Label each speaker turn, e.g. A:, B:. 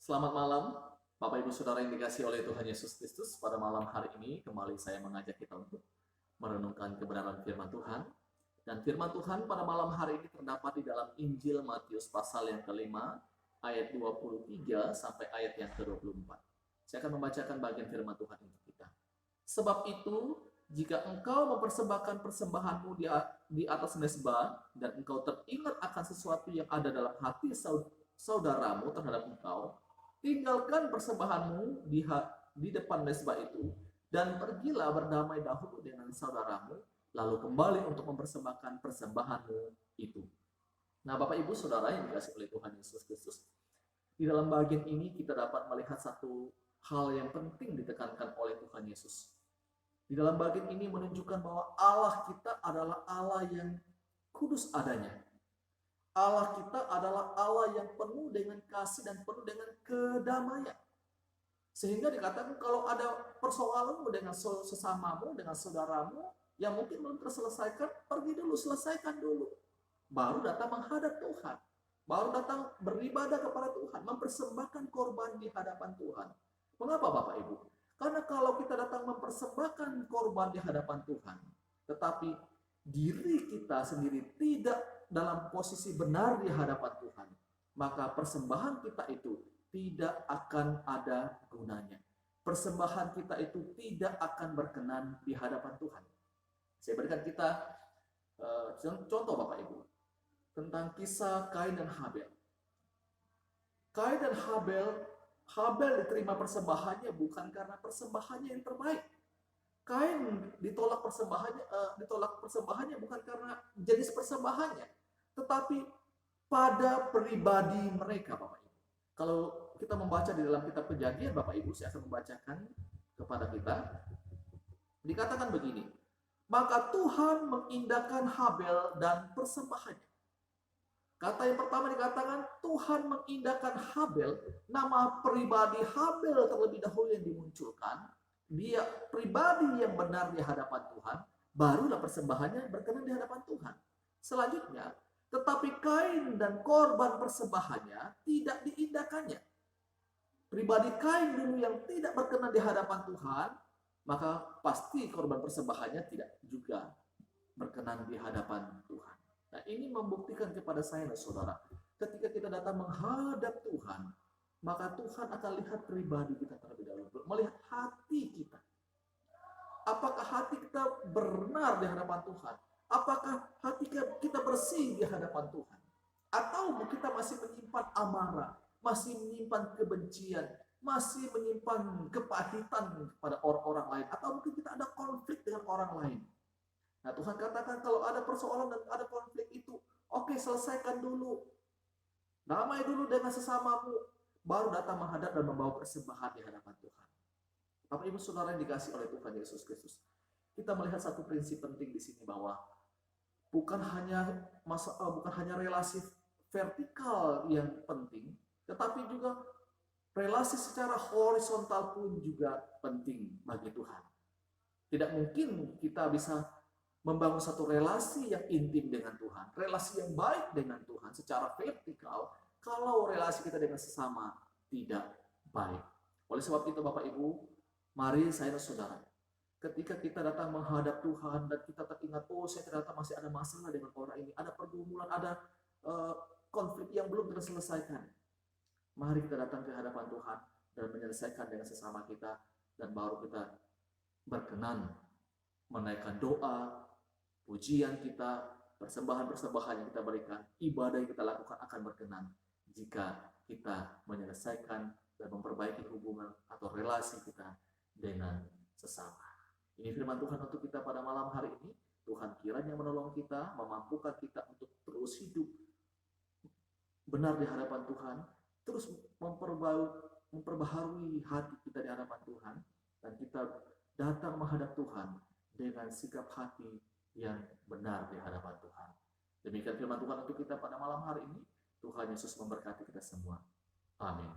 A: Selamat malam, Bapak Ibu Saudara yang dikasihi oleh Tuhan Yesus Kristus. Pada malam hari ini kembali saya mengajak kita untuk merenungkan kebenaran firman Tuhan. Dan firman Tuhan pada malam hari ini terdapat di dalam Injil Matius pasal yang kelima, ayat 23 sampai ayat yang ke-24. Saya akan membacakan bagian firman Tuhan untuk kita. Sebab itu, jika engkau mempersembahkan persembahanmu di atas mezbah, dan engkau teringat akan sesuatu yang ada dalam hati saudaramu terhadap engkau, tinggalkan persembahanmu di depan mezbah itu, dan pergilah berdamai dahulu dengan saudaramu, lalu kembali untuk mempersembahkan persembahanmu itu. Nah, Bapak Ibu Saudara yang dikasihi oleh Tuhan Yesus Kristus, di dalam bagian ini kita dapat melihat satu hal yang penting ditekankan oleh Tuhan Yesus. Di dalam bagian ini menunjukkan bahwa Allah kita adalah Allah yang kudus adanya. Allah kita adalah Allah yang penuh dengan kasih dan penuh dengan kedamaian. Sehingga dikatakan kalau ada persoalanmu dengan sesamamu, dengan saudaramu, yang mungkin belum terselesaikan, pergi dulu, selesaikan dulu. Baru datang menghadap Tuhan. Baru datang beribadah kepada Tuhan, mempersembahkan korban di hadapan Tuhan. Mengapa Bapak Ibu? Karena kalau kita datang mempersembahkan korban di hadapan Tuhan, tetapi diri kita sendiri tidak dalam posisi benar di hadapan Tuhan, maka persembahan kita itu tidak akan ada gunanya. Persembahan kita itu tidak akan berkenan di hadapan Tuhan. Saya berikan kita contoh Bapak Ibu tentang kisah Kain dan Habel. Kain dan Habel diterima persembahannya bukan karena persembahannya yang terbaik. Kain ditolak persembahannya bukan karena jenis persembahannya, tetapi pada pribadi mereka, Bapak Ibu. Kalau kita membaca di dalam kitab Kejadian, Bapak Ibu, saya akan membacakan kepada kita. Dikatakan begini, maka Tuhan mengindahkan Habel dan persembahannya. Kata yang pertama dikatakan Tuhan mengindahkan Habel, nama pribadi Habel terlebih dahulu yang dimunculkan. Dia pribadi yang benar di hadapan Tuhan, barulah persembahannya berkenan di hadapan Tuhan. Selanjutnya, tetapi Kain dan korban persembahannya tidak diindahkannya. Pribadi Kain dulu yang tidak berkenan di hadapan Tuhan, maka pasti korban persembahannya tidak juga berkenan di hadapan Tuhan. Nah, ini membuktikan kepada saya dan saudara, ketika kita datang menghadap Tuhan, maka Tuhan akan lihat pribadi kita terlebih dahulu, melihat hati kita. Apakah hati kita benar di hadapan Tuhan? Apakah hati kita bersih di hadapan Tuhan? Atau kita masih menyimpan amarah, masih menyimpan kebencian, masih menyimpan kepahitan pada orang-orang lain, atau mungkin kita ada konflik dengan orang lain. Nah, Tuhan katakan kalau ada persoalan dan ada konflik itu, oke, selesaikan dulu. Damai dulu dengan sesamamu, baru datang menghadap dan membawa persembahan di hadapan Tuhan. Bapak Ibu Saudara yang dikasihi oleh Tuhan Yesus Kristus, kita melihat satu prinsip penting di sini bahwa bukan hanya relasi vertikal yang penting, tetapi juga relasi secara horizontal pun juga penting bagi Tuhan. Tidak mungkin kita bisa membangun satu relasi yang intim dengan Tuhan, relasi yang baik dengan Tuhan secara vertikal, kalau relasi kita dengan sesama tidak baik. Oleh sebab itu Bapak Ibu, mari saya dan saudara, ketika kita datang menghadap Tuhan dan kita teringat, oh saya ternyata masih ada masalah dengan orang ini, ada pergumulan, ada konflik yang belum terselesaikan. Mari kita datang ke hadapan Tuhan dan menyelesaikan dengan sesama kita, dan baru kita berkenan menaikkan doa, pujian kita, persembahan-persembahan yang kita berikan, ibadah yang kita lakukan akan berkenan jika kita menyelesaikan dan memperbaiki hubungan atau relasi kita dengan sesama. Ini firman Tuhan untuk kita pada malam hari ini. Tuhan kiranya menolong kita, memampukan kita untuk terus hidup benar di hadapan Tuhan, terus memperbaharui hati kita di hadapan Tuhan, dan kita datang menghadap Tuhan dengan sikap hati yang benar di hadapan Tuhan. Demikian firman Tuhan untuk kita pada malam hari ini. Tuhan Yesus memberkati kita semua. Amin.